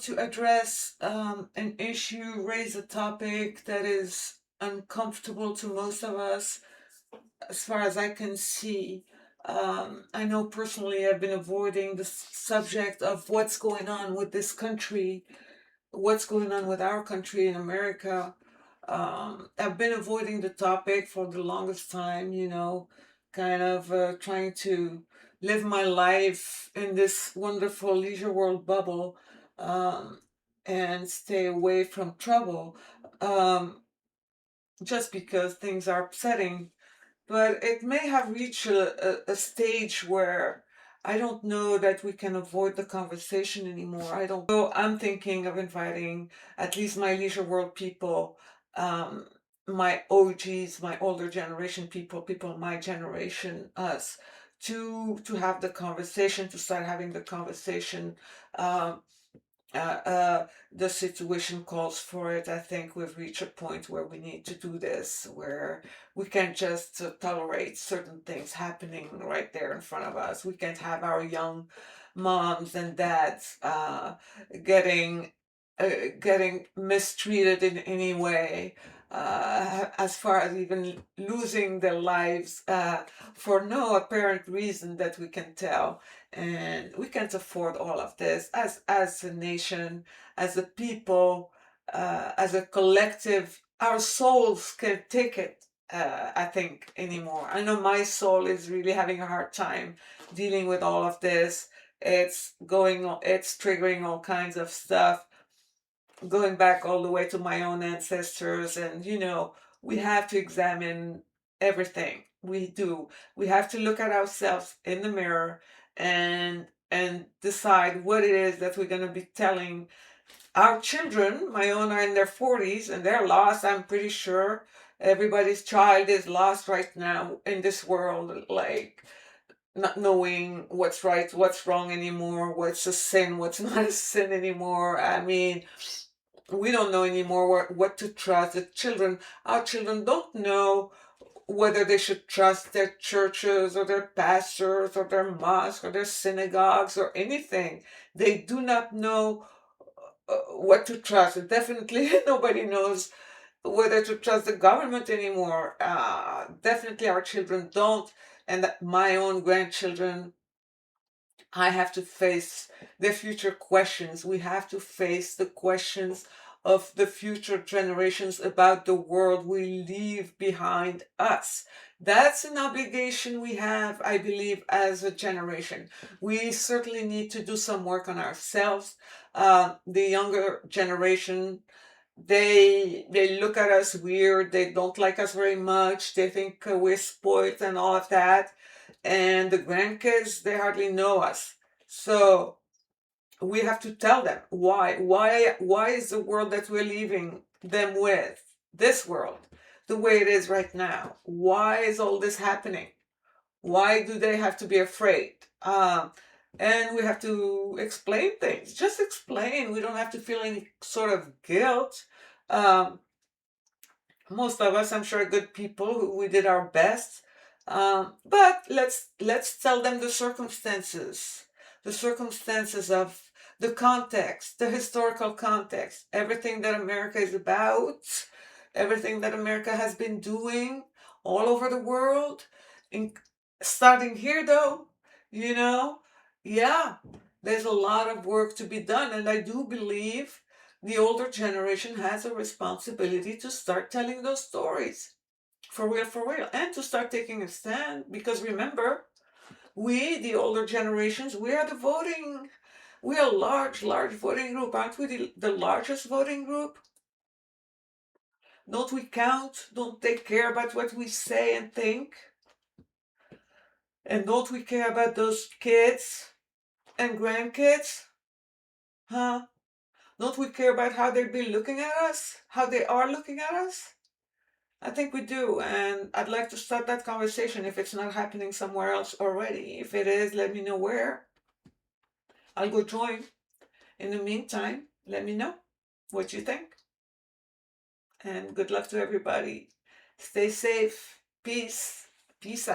To address an issue, raise a topic that is uncomfortable to most of us, as far as I can see. I know personally I've been avoiding the subject of what's going on with this country, what's going on with our country in America. I've been avoiding the topic for the longest time, kind of trying to live my life in this wonderful leisure world bubble, um, and stay away from trouble, um, just because things are upsetting. But it may have reached a stage where I don't know that we can avoid the conversation anymore. I don't. So I'm thinking of inviting at least my leisure world people, um, my OGs, my older generation people, people my generation, us, to have the conversation, to start having the conversation. Um, uh, the situation calls for it. I think we've reached a point where we need to do this, where we can't just tolerate certain things happening right there in front of us. We can't have our young moms and dads getting getting mistreated in any way, as far as even losing their lives for no apparent reason that we can tell. And we can't afford all of this as a nation, as a people, as a collective. Our souls can't take it, I think, anymore. I know my soul is really having a hard time dealing with all of this. It's triggering all kinds of stuff, going back all the way to my own ancestors. And we have to examine everything we do. We have to look at ourselves in the mirror and decide what it is that we're going to be telling our children. My own are in their 40s and they're lost. I'm pretty sure everybody's child is lost right now in this world, like not knowing what's right, what's wrong anymore, what's a sin, what's not a sin anymore. I mean, we don't know anymore what to trust. Our children don't know whether they should trust their churches or their pastors or their mosques or their synagogues or anything. They do not know what to trust. And definitely nobody knows whether to trust the government anymore. Definitely our children don't. And my own grandchildren, I have to face the future questions. We have to face the questions of the future generations about the world we leave behind us. That's an obligation we have, I believe, as a generation. We certainly need to do some work on ourselves. The younger generation, they look at us weird. They don't like us very much. They think we're spoiled and all of that. And the grandkids, they hardly know us. So we have to tell them why is the world that we're leaving them with, this world, the way it is right now? Why is all this happening? Why do they have to be afraid? And we have to explain things. Just explain. We don't have to feel any sort of guilt. Um, Most of us, I'm sure, are good people who we did our best. But let's tell them the circumstances of the context, the historical context, everything that America is about, everything that America has been doing all over the world, in, starting here though, you know, yeah, there's a lot of work to be done, and I do believe the older generation has a responsibility to start telling those stories for real, and to start taking a stand. Because remember, we, the older generations, we are the voting. We are a large voting group. Aren't we the largest voting group? Don't we count? Don't they care about what we say and think? And don't we care about those kids and grandkids? Huh? Don't we care about how they've been looking at us? How they are looking at us? I think we do, and I'd like to start that conversation if it's not happening somewhere else already. If it is, let me know where. I'll go join. In the meantime, let me know what you think, and good luck to everybody. Stay safe. Peace. Peace out.